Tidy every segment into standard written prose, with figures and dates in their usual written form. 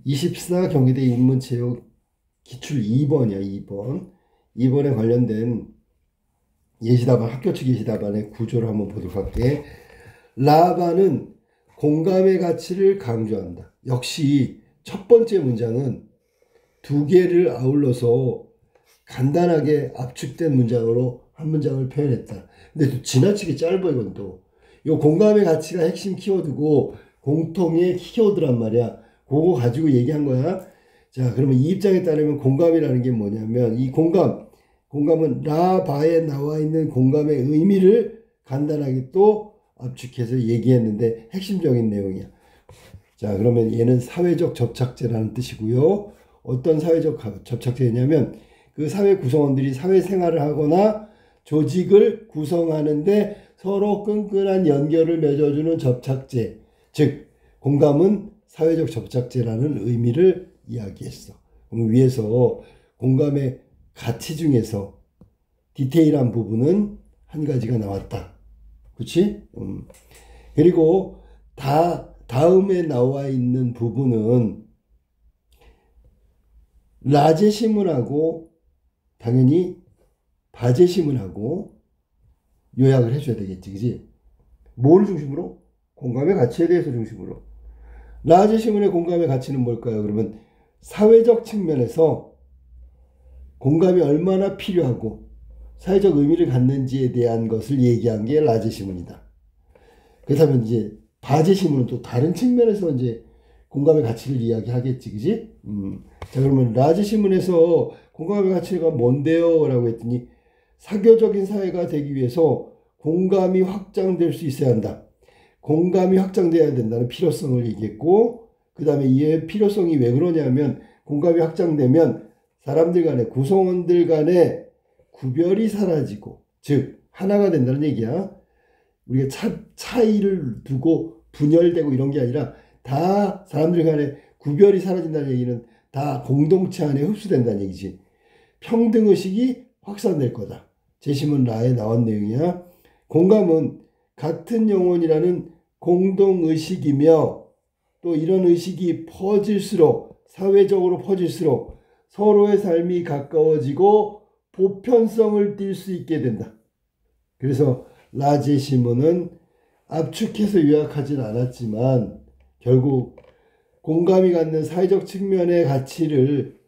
24 경희대 인문체육 기출 2번이야, 2번. 2번에 관련된 예시답안, 학교 측 예시답안의 구조를 한번 보도록 할게. 라바는 공감의 가치를 강조한다. 역시 첫 번째 문장은 두 개를 아울러서 간단하게 압축된 문장으로 한 문장을 표현했다. 근데 또 지나치게 짧아, 이건 또. 이 공감의 가치가 핵심 키워드고 공통의 키워드란 말이야. 그거 가지고 얘기한 거야. 자, 그러면 이 입장에 따르면 공감이라는 게 뭐냐면, 이 공감은 라바에 나와 있는 공감의 의미를 간단하게 또 압축해서 얘기했는데 핵심적인 내용이야. 자, 그러면 얘는 사회적 접착제라는 뜻이고요. 어떤 사회적 접착제냐면 그 사회 구성원들이 사회생활을 하거나 조직을 구성하는데 서로 끈끈한 연결을 맺어주는 접착제. 즉, 공감은 사회적 접착제라는 의미를 이야기했어. 그럼 위에서 공감의 가치 중에서 디테일한 부분은 한 가지가 나왔다. 그치? 그리고 다음에 나와 있는 부분은 라제시문하고 당연히 바제시문하고 요약을 해줘야 되겠지, 그지? 뭘 중심으로? 공감의 가치에 대해서 중심으로. 라제시문의 공감의 가치는 뭘까요? 그러면 사회적 측면에서 공감이 얼마나 필요하고 사회적 의미를 갖는지에 대한 것을 얘기한 게 라제시문이다. 그렇다면 이제 바제시문은 또 다른 측면에서 이제 공감의 가치를 이야기하겠지, 그지? 자, 그러면 라제시문에서 공감의 가치가 뭔데요? 라고 했더니 사교적인 사회가 되기 위해서 공감이 확장될 수 있어야 한다. 공감이 확장돼야 된다는 필요성을 얘기했고, 그 다음에 이의 필요성이 왜 그러냐면 공감이 확장되면 사람들 간에, 구성원들 간에 구별이 사라지고, 즉 하나가 된다는 얘기야. 우리가 차이를 두고 분열되고 이런 게 아니라 다 사람들 간에 구별이 사라진다는 얘기는 다 공동체 안에 흡수된다는 얘기지. 평등의식이 확산될 거다. 제시문 라에 나온 내용이야. 공감은 같은 영혼이라는 공동의식이며 또 이런 의식이 퍼질수록, 사회적으로 퍼질수록 서로의 삶이 가까워지고 보편성을 띌 수 있게 된다. 그래서 라제시문은 압축해서 요약하진 않았지만 결국 공감이 갖는 사회적 측면의 가치를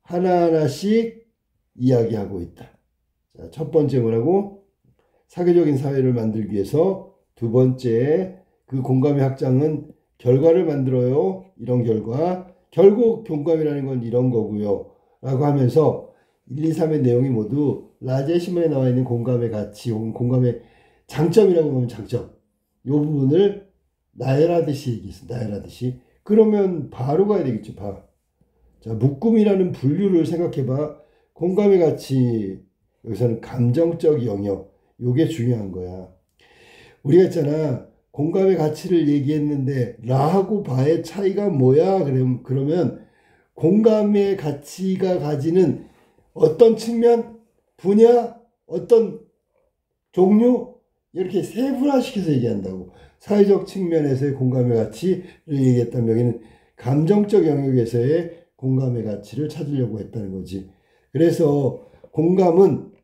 하나하나씩 이야기하고 있다. 자, 첫 번째 뭐라고? 사교적인 사회를 만들기 위해서. 두 번째, 그 공감의 확장은 결과를 만들어요. 이런 결과. 결국 공감이라는 건 이런 거고요. 라고 하면서 1, 2, 3의 내용이 모두 라제시문에 나와 있는 공감의 가치, 공감의 장점이라고 보면 장점. 이 부분을 나열하듯이 얘기했어. 나열하듯이. 그러면 바로 가야 되겠죠. 자, 묶음이라는 분류를 생각해봐. 공감의 가치, 여기서는 감정적 영역. 요게 중요한 거야. 우리가 있잖아. 공감의 가치를 얘기했는데 라하고 바의 차이가 뭐야? 그러면 공감의 가치가 가지는 어떤 측면, 분야, 어떤 종류, 이렇게 세분화시켜서 얘기한다고. 사회적 측면에서의 공감의 가치를 얘기했다면 여기는 감정적 영역에서의 공감의 가치를 찾으려고 했다는 거지. 그래서 공감은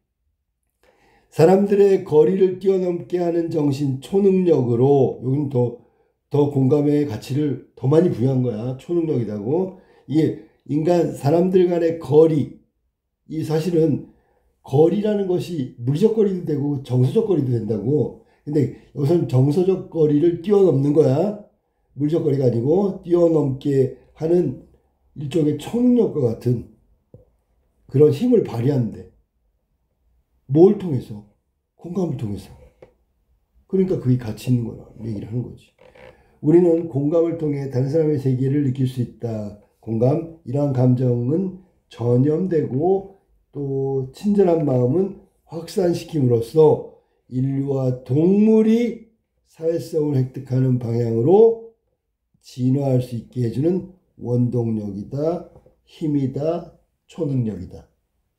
사람들의 거리를 뛰어넘게 하는 정신 초능력으로, 여기는 더 공감의 가치를 더 많이 부여한 거야. 초능력이라고. 이게 사람들 간의 거리, 이 사실은 거리라는 것이 물리적 거리도 되고 정서적 거리도 된다고. 근데 여기서는 정서적 거리를 뛰어넘는 거야. 물리적 거리가 아니고 뛰어넘게 하는 일종의 초능력과 같은 그런 힘을 발휘하는데 뭘 통해서? 공감을 통해서. 그러니까 그게 가치 있는 거라 얘기를 하는 거지. 우리는 공감을 통해 다른 사람의 세계를 느낄 수 있다. 공감, 이러한 감정은 전염되고 또 친절한 마음은 확산시킴으로써 인류와 동물이 사회성을 획득하는 방향으로 진화할 수 있게 해주는 원동력이다, 힘이다, 초능력이다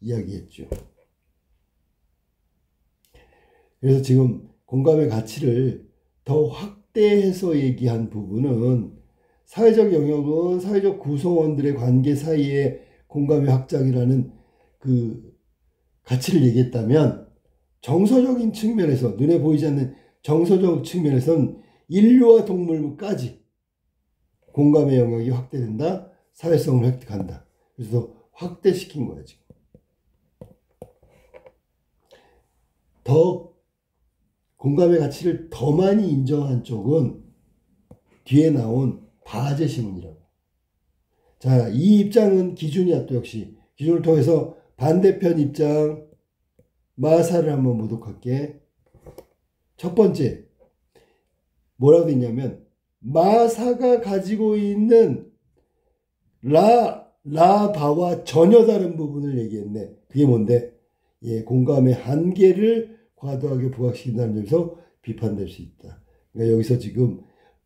이야기했죠. 그래서 지금 공감의 가치를 더 확대해서 얘기한 부분은 사회적 영역은 사회적 구성원들의 관계 사이의 공감의 확장이라는 그 가치를 얘기했다면, 정서적인 측면에서, 눈에 보이지 않는 정서적 측면에서는 인류와 동물까지 공감의 영역이 확대된다, 사회성을 획득한다. 그래서 확대시킨 거야 지금. 더 공감의 가치를 더 많이 인정한 쪽은 뒤에 나온 바제 신문이라고. 자, 이 입장은 기준이야. 또 역시 기준을 통해서 반대편 입장 마사를 한번 모독할게. 첫 번째, 뭐라고 돼 있냐면, 마사가 가지고 있는 라바와 전혀 다른 부분을 얘기했네. 그게 뭔데? 예, 공감의 한계를 과도하게 부각시킨다는 점에서 비판될 수 있다. 그러니까 여기서 지금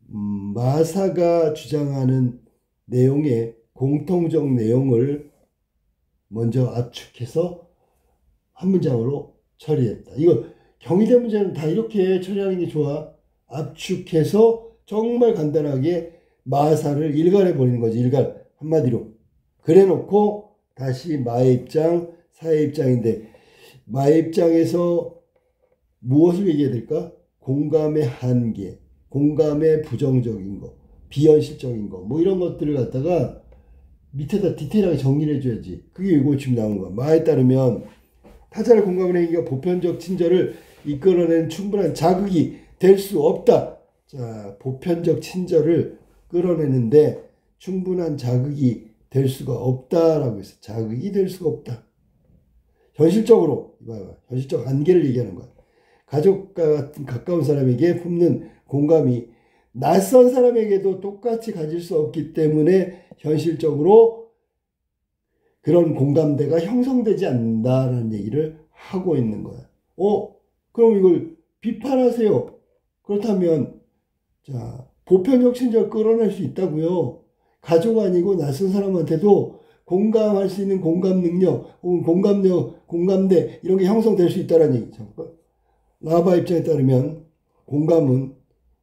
마사가 주장하는 내용의 공통적 내용을 먼저 압축해서 한 문장으로 처리했다. 이거 경희대 문제는 다 이렇게 처리하는 게 좋아. 압축해서 정말 간단하게 마사를 일갈해 버리는 거지. 일갈, 한마디로. 그래 놓고 다시 마의 입장, 사의 입장인데, 마의 입장에서 무엇을 얘기해야 될까? 공감의 한계, 공감의 부정적인 거, 비현실적인 거, 뭐 이런 것들을 갖다가 밑에다 디테일하게 정리를 해줘야지. 그게 이거 지금 나온 거야. 마에 따르면 타자를 공감하는 행위가 보편적 친절을 이끌어내는 충분한 자극이 될 수 없다. 자, 보편적 친절을 끌어내는데 충분한 자극이 될 수가 없다라고 했어. 자극이 될 수가 없다. 현실적으로, 현실적 한계를 얘기하는 거야. 가족과 같은 가까운 사람에게 품는 공감이 낯선 사람에게도 똑같이 가질 수 없기 때문에 현실적으로 그런 공감대가 형성되지 않는다라는 얘기를 하고 있는 거야. 그럼 이걸 비판하세요. 그렇다면, 자, 보편적 친절을 끌어낼 수 있다고요. 가족 아니고 낯선 사람한테도 공감할 수 있는 공감 능력, 혹은 공감력, 공감대 이런 게 형성될 수 있다는 얘기. 잠깐. 라바 입장에 따르면 공감은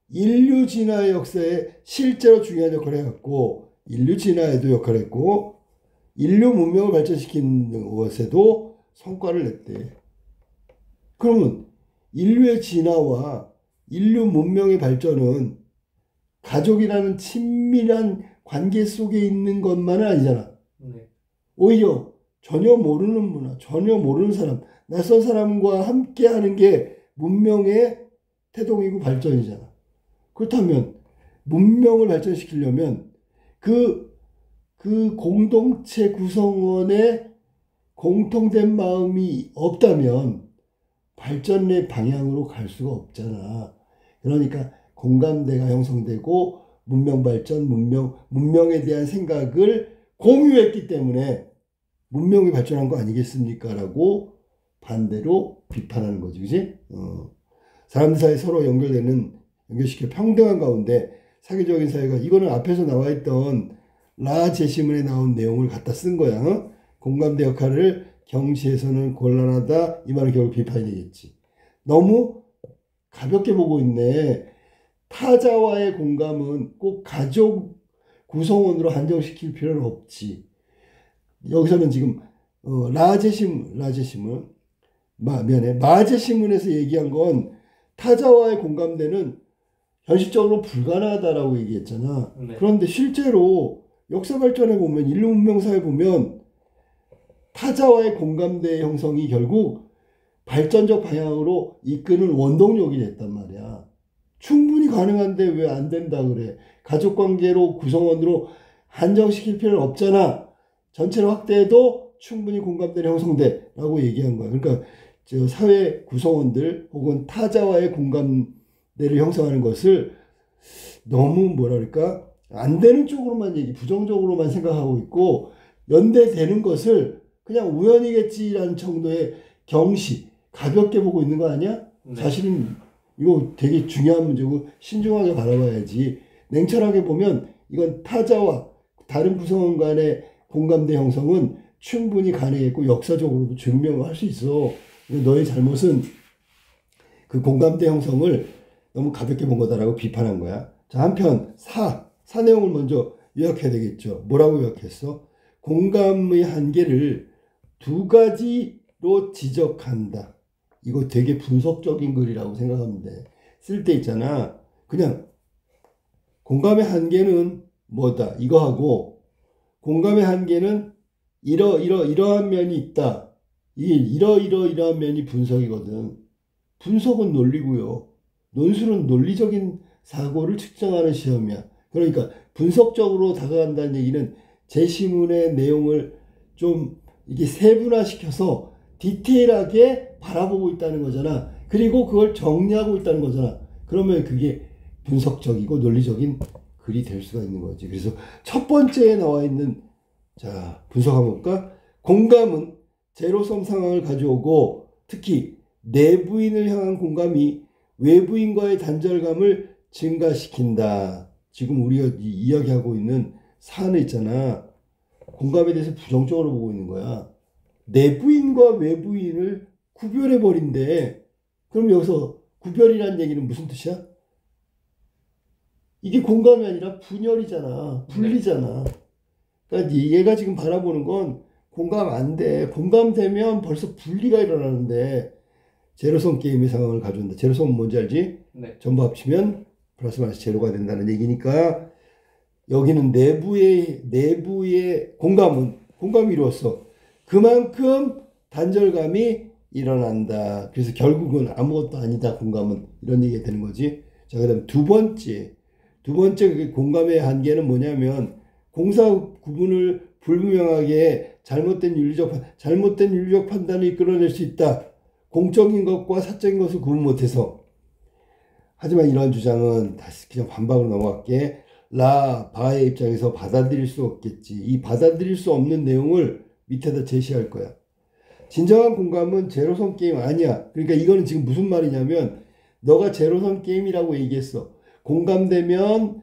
인류 진화의 역사에 실제로 중요한 역할을 해왔고, 인류 진화에도 역할을 했고, 인류 문명을 발전시키는 것에도 성과를 냈대. 그러면 인류의 진화와 인류 문명의 발전은 가족이라는 친밀한 관계 속에 있는 것만은 아니잖아. 네. 오히려 전혀 모르는 문화, 전혀 모르는 사람, 낯선 사람과 함께 하는 게 문명의 태동이고 발전이잖아. 그렇다면 문명을 발전시키려면 그 공동체 구성원의 공통된 마음이 없다면 발전의 방향으로 갈 수가 없잖아. 그러니까 공감대가 형성되고 문명 발전, 문명에 대한 생각을 공유했기 때문에 문명이 발전한 거 아니겠습니까? 라고 반대로 비판하는 거지. 그지? 사람들 사이 서로 연결시켜 평등한 가운데 사회적인 사회가, 이거는 앞에서 나와 있던 라 제시문에 나온 내용을 갖다 쓴 거야. 공감대 역할을 경시해서는 곤란하다. 이 말은 결국 비판이 되겠지. 너무 가볍게 보고 있네. 타자와의 공감은 꼭 가족 구성원으로 한정시킬 필요는 없지. 여기서는 지금 마제시문에서 얘기한 건 타자와의 공감대는 현실적으로 불가능하다라고 얘기했잖아. 네. 그런데 실제로 역사 발전에 보면, 인류 문명사에 보면 타자와의 공감대의 형성이 결국 발전적 방향으로 이끄는 원동력이 됐단 말이야. 충분히 가능한데 왜 안 된다 그래? 가족관계로 구성원으로 한정시킬 필요는 없잖아. 전체를 확대해도 충분히 공감대를 형성돼 라고 얘기한 거야. 그러니까 사회 구성원들 혹은 타자와의 공감대를 형성하는 것을 너무 뭐랄까 안 되는 쪽으로만 부정적으로만 생각하고 있고, 연대되는 것을 그냥 우연이겠지라는 정도의 경시, 가볍게 보고 있는 거 아니야? 네. 사실은 이거 되게 중요한 문제고 신중하게 바라봐야지. 냉철하게 보면 이건 타자와 다른 구성원 간의 공감대 형성은 충분히 가능했고 역사적으로도 증명할 수 있어. 너의 잘못은 그 공감대 형성을 너무 가볍게 본 거다라고 비판한 거야. 자, 한편 사내용을 먼저 요약해야 되겠죠. 뭐라고 요약했어? 공감의 한계를 두 가지로 지적한다. 이거 되게 분석적인 글이라고 생각하면 돼. 쓸 때 있잖아. 그냥 공감의 한계는 뭐다. 이거 하고 공감의 한계는 이러한 면이 있다. 이러한 면이 분석이거든. 분석은 논리고요. 논술은 논리적인 사고를 측정하는 시험이야. 그러니까 분석적으로 다가간다는 얘기는 제시문의 내용을 좀 이게 세분화시켜서 디테일하게 바라보고 있다는 거잖아. 그리고 그걸 정리하고 있다는 거잖아. 그러면 그게 분석적이고 논리적인 글이 될 수가 있는 거지. 그래서 첫 번째에 나와 있는, 자, 분석 한번 볼까? 공감은 제로섬 상황을 가져오고 특히 내부인을 향한 공감이 외부인과의 단절감을 증가시킨다. 지금 우리가 이야기하고 있는 사안에 있잖아. 공감에 대해서 부정적으로 보고 있는 거야. 내부인과 외부인을 구별해 버린대. 그럼 여기서 구별이라는 얘기는 무슨 뜻이야? 이게 공감이 아니라 분열이잖아. 분리잖아. 그러니까 얘가 지금 바라보는 건 공감 안 돼. 공감되면 벌써 분리가 일어나는데 제로섬 게임의 상황을 가져온다. 제로섬은 뭔지 알지? 네. 전부 합치면 플러스 마이너스 제로가 된다는 얘기니까 여기는 내부의 공감이 이루었어. 그만큼 단절감이 일어난다. 그래서 결국은 아무것도 아니다. 공감은 이런 얘기가 되는 거지. 자, 그다음 두 번째 그게 공감의 한계는 뭐냐면 공사 구분을 불분명하게 잘못된 윤리적 판단을 이끌어낼 수 있다. 공적인 것과 사적인 것을 구분 못해서. 하지만 이러한 주장은 다시 그냥 반박으로 넘어갈게. 바의 입장에서 받아들일 수 없겠지. 이 받아들일 수 없는 내용을 밑에다 제시할 거야. 진정한 공감은 제로섬 게임 아니야. 그러니까 이거는 지금 무슨 말이냐면 너가 제로섬 게임이라고 얘기했어. 공감되면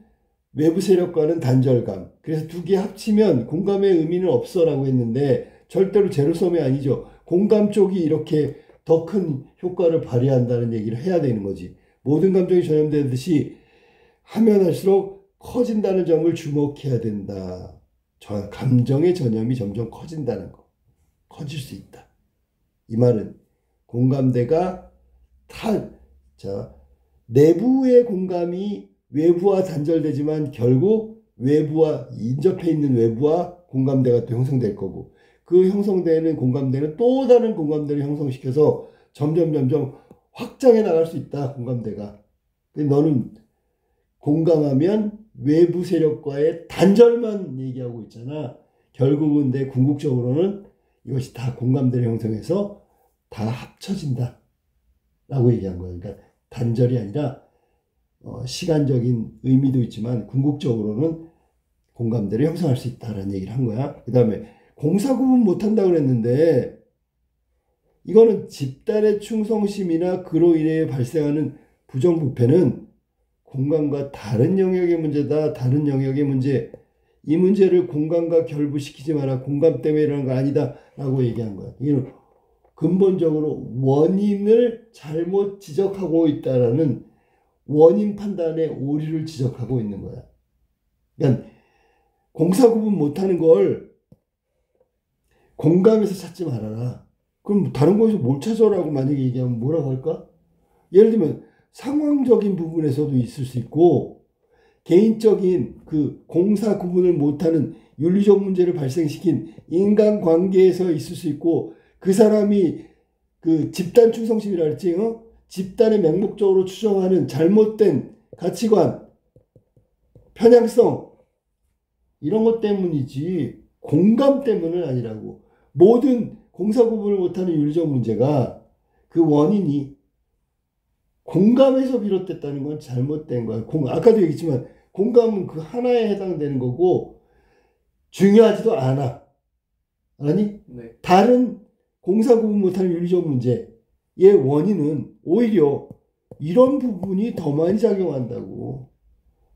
외부 세력과는 단절감. 그래서 두 개 합치면 공감의 의미는 없어라고 했는데 절대로 제로섬이 아니죠. 공감 쪽이 이렇게 더 큰 효과를 발휘한다는 얘기를 해야 되는 거지. 모든 감정이 전염되듯이 하면 할수록 커진다는 점을 주목해야 된다. 감정의 전염이 점점 커진다는 거. 커질 수 있다. 이 말은 공감대가 내부의 공감이 외부와 단절되지만 결국 인접해 있는 외부와 공감대가 또 형성될 거고 그 형성되는 공감대는 또 다른 공감대를 형성시켜서 점점 확장해 나갈 수 있다. 공감대가. 너는 공감하면 외부 세력과의 단절만 얘기하고 있잖아. 결국은 궁극적으로는 이것이 다 공감대를 형성해서 다 합쳐진다 라고 얘기한 거예요. 그러니까 단절이 아니라 시간적인 의미도 있지만 궁극적으로는 공감대를 형성할 수 있다라는 얘기를 한 거야. 그 다음에 공사 구분 못한다고 그랬는데 이거는 집단의 충성심이나 그로 인해 발생하는 부정부패는 공감과 다른 영역의 문제다. 다른 영역의 문제. 이 문제를 공감과 결부시키지 마라. 공감 때문에 이런 거 아니다. 라고 얘기한 거야. 이는 근본적으로 원인을 잘못 지적하고 있다라는 원인 판단의 오류를 지적하고 있는 거야. 그러니까 공사 구분 못하는 걸 공감에서 찾지 말아라. 그럼 다른 곳에서 뭘 찾아라고 만약에 얘기하면 뭐라고 할까? 예를 들면 상황적인 부분에서도 있을 수 있고 개인적인 그 공사 구분을 못하는 윤리적 문제를 발생시킨 인간관계에서 있을 수 있고 그 사람이 그 집단 충성심이라 그랬지. 집단의 맹목적으로 추정하는 잘못된 가치관, 편향성 이런 것 때문이지 공감 때문은 아니라고. 모든 공사 구분을 못하는 윤리적 문제가 그 원인이 공감에서 비롯됐다는 건 잘못된 거야. 아까도 얘기했지만 공감은 그 하나에 해당되는 거고 중요하지도 않아. 아니? 네. 다른 공사 구분 못하는 윤리적 문제의 원인은 오히려 이런 부분이 더 많이 작용한다고.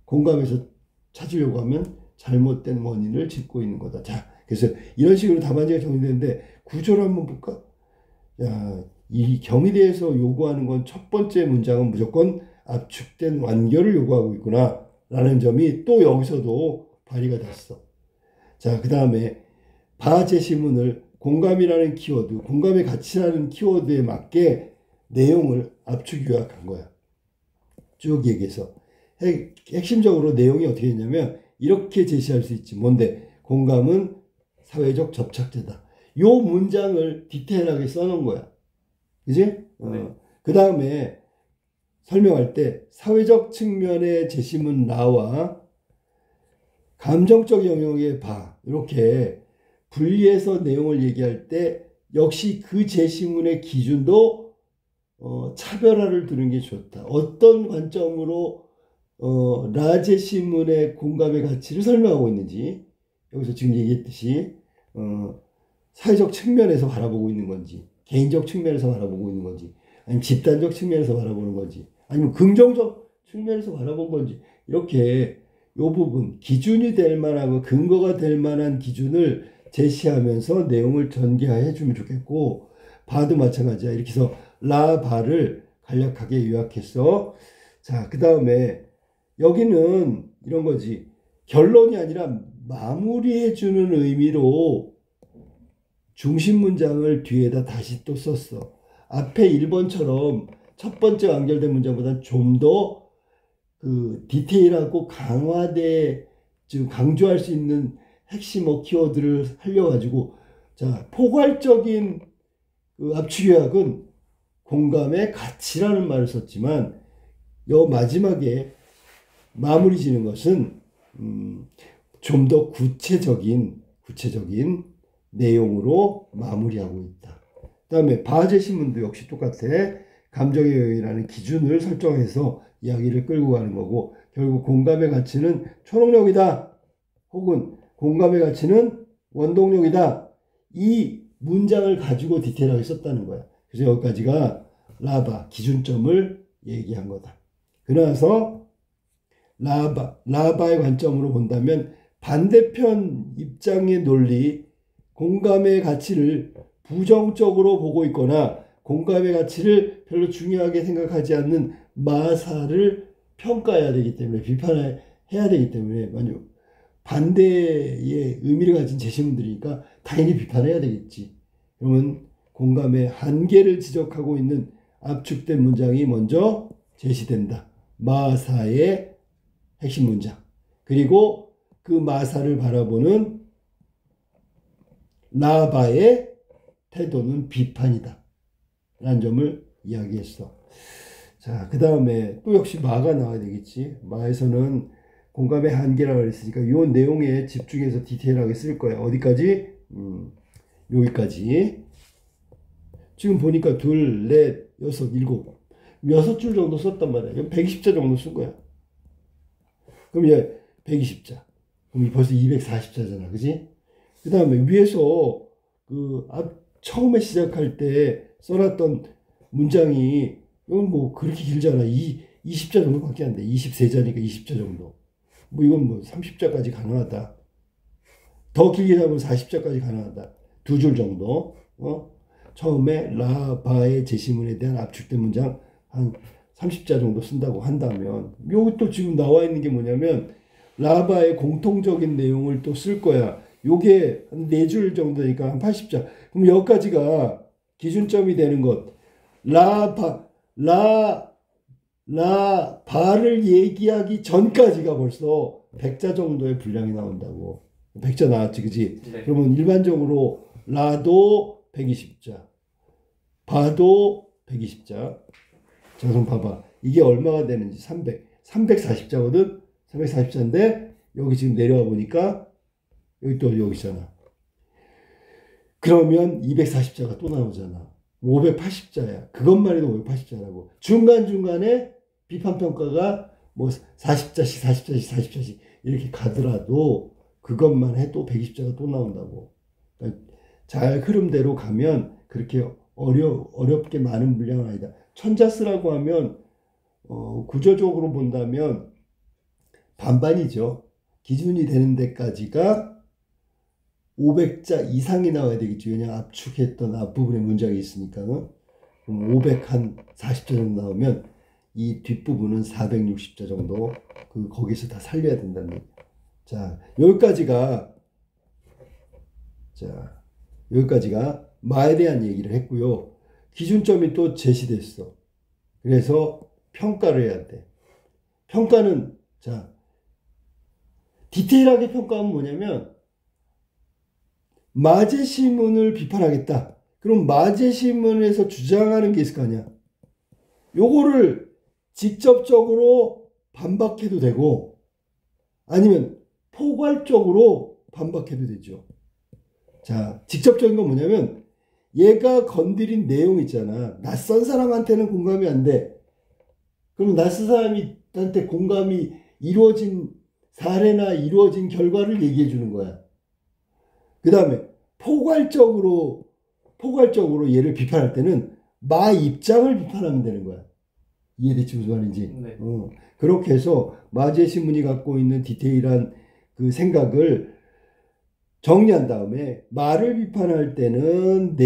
공감에서 찾으려고 하면 잘못된 원인을 짚고 있는 거다. 자, 그래서 이런 식으로 답안지가 정리되는데 구조를 한번 볼까? 야, 이 경희대에서 요구하는 건 첫 번째 문장은 무조건 압축된 완결을 요구하고 있구나. 라는 점이 또 여기서도 발휘가 됐어. 자, 그 다음에 바제시문을 공감이라는 키워드, 공감의 가치라는 키워드에 맞게 내용을 압축 요약한 거야. 쭉 얘기해서. 핵심적으로 내용이 어떻게 했냐면 이렇게 제시할 수 있지. 뭔데? 공감은 사회적 접착제다. 요 문장을 디테일하게 써놓은 거야. 그지? 네. 그 다음에 설명할 때 사회적 측면의 제시문 나와 감정적 영역의 바 이렇게 분리해서 내용을 얘기할 때 역시 그 제시문의 기준도 차별화를 두는 게 좋다. 어떤 관점으로 라제시문의 공감의 가치를 설명하고 있는지 여기서 지금 얘기했듯이 사회적 측면에서 바라보고 있는 건지 개인적 측면에서 바라보고 있는 건지 아니면 집단적 측면에서 바라보는 건지 아니면 긍정적 측면에서 바라본 건지 이렇게 요 부분 기준이 될 만하고 근거가 될 만한 기준을 제시하면서 내용을 전개해 주면 좋겠고 바도 마찬가지야. 이렇게 해서 라바를 간략하게 요약했어. 자, 그 다음에 여기는 이런 거지. 결론이 아니라 마무리해 주는 의미로 중심 문장을 뒤에다 다시 또 썼어. 앞에 1번처럼 첫 번째 완결된 문장보다 좀 더 그 디테일하고 지금 강조할 수 있는 핵심 키워드를 살려가지고 자 포괄적인 그 압축 요약은 공감의 가치라는 말을 썼지만 요 마지막에 마무리 지는 것은 좀 더 구체적인 내용으로 마무리하고 있다. 그 다음에 바제시문도 역시 똑같아. 감정의 영역이라는 기준을 설정해서 이야기를 끌고 가는 거고 결국 공감의 가치는 초능력이다. 혹은 공감의 가치는 원동력이다. 이 문장을 가지고 디테일하게 썼다는 거야. 그래서 여기까지가 라바 기준점을 얘기한 거다. 그러나서 라바의 관점으로 본다면 반대편 입장의 논리 공감의 가치를 부정적으로 보고 있거나 공감의 가치를 별로 중요하게 생각하지 않는 마사를 평가해야 되기 때문에 비판해야 되기 때문에 만약 반대의 의미를 가진 제시문들이니까 당연히 비판해야 되겠지. 그러면 공감의 한계를 지적하고 있는 압축된 문장이 먼저 제시된다. 마사의 핵심 문장. 그리고 그 마사를 바라보는 라바의 태도는 비판이다. 라는 점을 이야기했어. 자, 그 다음에 또 역시 마가 나와야 되겠지. 마에서는 공감의 한계라고 했으니까 이 내용에 집중해서 디테일하게 쓸 거야. 어디까지? 여기까지. 지금 보니까 둘, 넷, 여섯, 일곱. 6줄 정도 썼단 말이야. 120자 정도 쓴 거야. 그럼 얘 120자. 그럼 벌써 240자잖아. 그지? 그 다음에 위에서 처음에 시작할 때 써놨던 문장이 이건 뭐 그렇게 길잖아. 20자 정도밖에 안 돼. 23자니까 20자 정도. 뭐 이건 뭐 30자까지 가능하다. 더 길게 잡으면 40자까지 가능하다. 2줄 정도. 처음에 라바의 제시문에 대한 압축된 문장 한 30자 정도 쓴다고 한다면 여기 또 지금 나와 있는 게 뭐냐면 라바의 공통적인 내용을 또 쓸 거야. 요게 한 4줄 정도니까 한 80자. 그럼 여기까지가 기준점이 되는 것. 라바를 얘기하기 전까지가 벌써 100자 정도의 분량이 나온다고. 100자 나왔지, 그지? 네. 그러면 일반적으로 라도 120자, 바도 120자. 자, 그럼 봐봐. 이게 얼마가 되는지 340자거든? 340자인데 여기 지금 내려와 보니까 여기 또 여기 있잖아. 그러면 240자가 또 나오잖아. 580자야. 그것만 해도 580자라고. 중간중간에 비판평가가 뭐 40자씩 이렇게 가더라도 그것만 해도 120자가 또 나온다고. 그러니까 잘 흐름대로 가면 그렇게 어렵게 많은 분량은 아니다. 천자수라고 하면 구조적으로 본다면 반반이죠. 기준이 되는 데까지가 500자 이상이 나와야 되겠죠. 왜냐하면 압축했던 앞부분에 문장이 있으니까. 그럼 540자 정도 나오면 이 뒷부분은 460자 정도 거기서 다 살려야 된다는 얘기예요. 자, 여기까지가 마에 대한 얘기를 했고요. 기준점이 또 제시됐어. 그래서 평가를 해야 돼. 평가는 디테일하게 평가하면 뭐냐면 마제시문을 비판하겠다. 그럼 마제시문에서 주장하는 게 있을 거 아니야. 요거를 직접적으로 반박해도 되고 아니면 포괄적으로 반박해도 되죠. 자, 직접적인 건 뭐냐면 얘가 건드린 내용 있잖아. 낯선 사람한테는 공감이 안 돼. 그럼 낯선 사람한테 공감이 이루어진 사례나 이루어진 결과를 얘기해 주는 거야. 그 다음에 포괄적으로 얘를 비판할 때는 마 입장을 비판하면 되는 거야. 이해됐지 무슨 말인지? 네. 그렇게 해서 마제시문이 갖고 있는 디테일한 그 생각을 정리한 다음에 마를 비판할 때는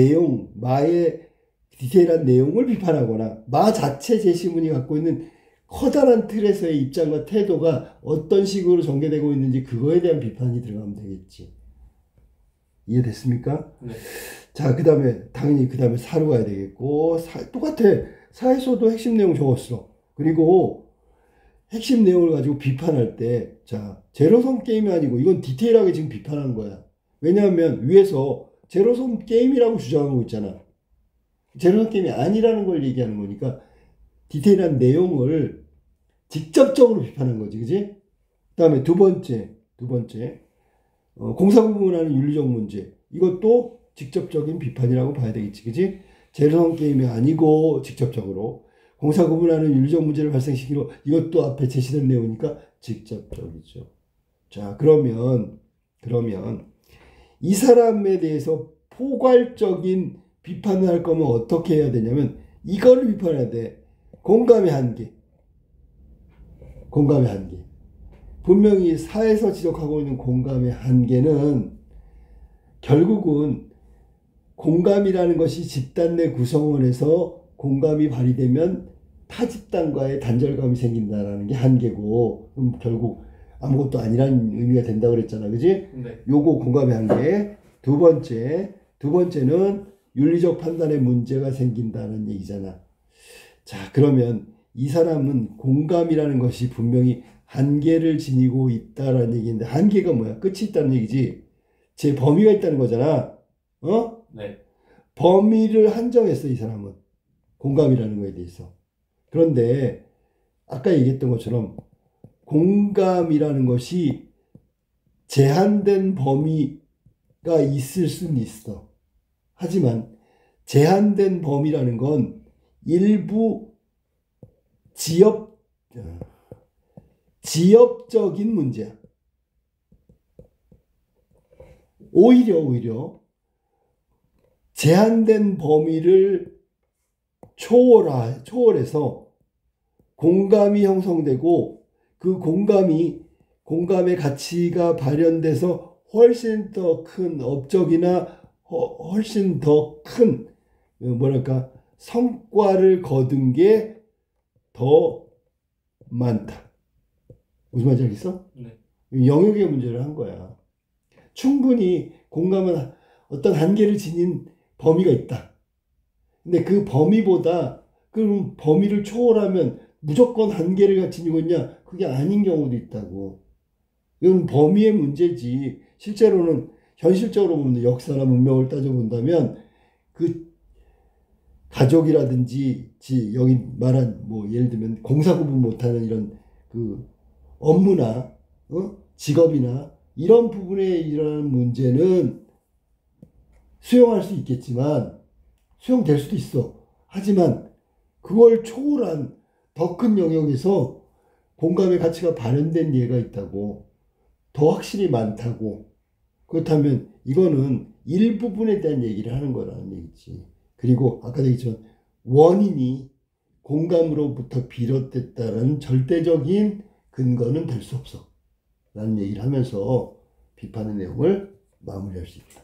마의 디테일한 내용을 비판하거나 마 자체 제시문이 갖고 있는 커다란 틀에서의 입장과 태도가 어떤 식으로 전개되고 있는지 그거에 대한 비판이 들어가면 되겠지. 이해됐습니까? 네. 자, 당연히 그 다음에 사로 가야 되겠고, 똑같아. 사에서도 핵심 내용 적었어. 그리고 핵심 내용을 가지고 비판할 때, 제로섬 게임이 아니고 이건 디테일하게 지금 비판한 거야. 왜냐하면 위에서 제로섬 게임이라고 주장하고 있잖아. 제로섬 게임이 아니라는 걸 얘기하는 거니까 디테일한 내용을 직접적으로 비판한 거지, 그지? 그 다음에 두 번째, 공사 구분하는 윤리적 문제. 이것도 직접적인 비판이라고 봐야 되겠지, 그지? 제로섬 게임이 아니고 직접적으로 공사 구분하는 윤리적 문제를 발생시키고 이것도 앞에 제시된 내용이니까 직접적이죠. 자, 그러면 이 사람에 대해서 포괄적인 비판을 할 거면 어떻게 해야 되냐면 이거를 비판해야 돼. 공감의 한계. 분명히 사에서 지적하고 있는 공감의 한계는 결국은 공감이라는 것이 집단 내 구성원에서 공감이 발휘되면 타 집단과의 단절감이 생긴다는 게 한계고, 그럼 결국 아무것도 아니라는 의미가 된다고 그랬잖아, 그지? 네. 요거 공감의 한계. 두 번째는 윤리적 판단에 문제가 생긴다는 얘기잖아. 자, 그러면 이 사람은 공감이라는 것이 분명히 한계를 지니고 있다라는 얘기인데, 한계가 뭐야? 끝이 있다는 얘기지. 제 범위가 있다는 거잖아. 네. 범위를 한정했어, 이 사람은. 공감이라는 거에 대해서. 그런데 아까 얘기했던 것처럼 공감이라는 것이 제한된 범위가 있을 수는 있어. 하지만 제한된 범위라는 건 일부 지역적인 문제야. 오히려 제한된 범위를 초월해서 공감이 형성되고 그 공감의 가치가 발현돼서 훨씬 더 큰 업적이나 훨씬 더 큰 성과를 거둔 게 더 많다. 무슨 말인지 알겠어? 네. 영역의 문제를 한 거야. 충분히 공감은 어떤 한계를 지닌 범위가 있다. 근데 그 범위보다 그럼 범위를 초월하면 무조건 한계를 지니고 있냐? 그게 아닌 경우도 있다고. 이건 범위의 문제지. 실제로는 현실적으로 보면 역사나 문명을 따져본다면 그 가족이라든지 여기 말한 예를 들면 공사 구분 못하는 이런 그 업무나 직업이나 이런 부분에 일어나는 문제는 수용할 수 있겠지만 수용될 수도 있어. 하지만 그걸 초월한 더 큰 영역에서 공감의 가치가 발현된 예가 있다고. 더 확실히 많다고. 그렇다면 이거는 일부분에 대한 얘기를 하는 거라는 얘기지. 그리고 아까 얘기했지만 원인이 공감으로부터 비롯됐다는 절대적인 근거는 될 수 없어. 라는 얘기를 하면서 비판의 내용을 마무리할 수 있다.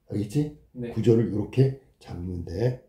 알겠지? 네. 구조를 이렇게 잡으면 돼.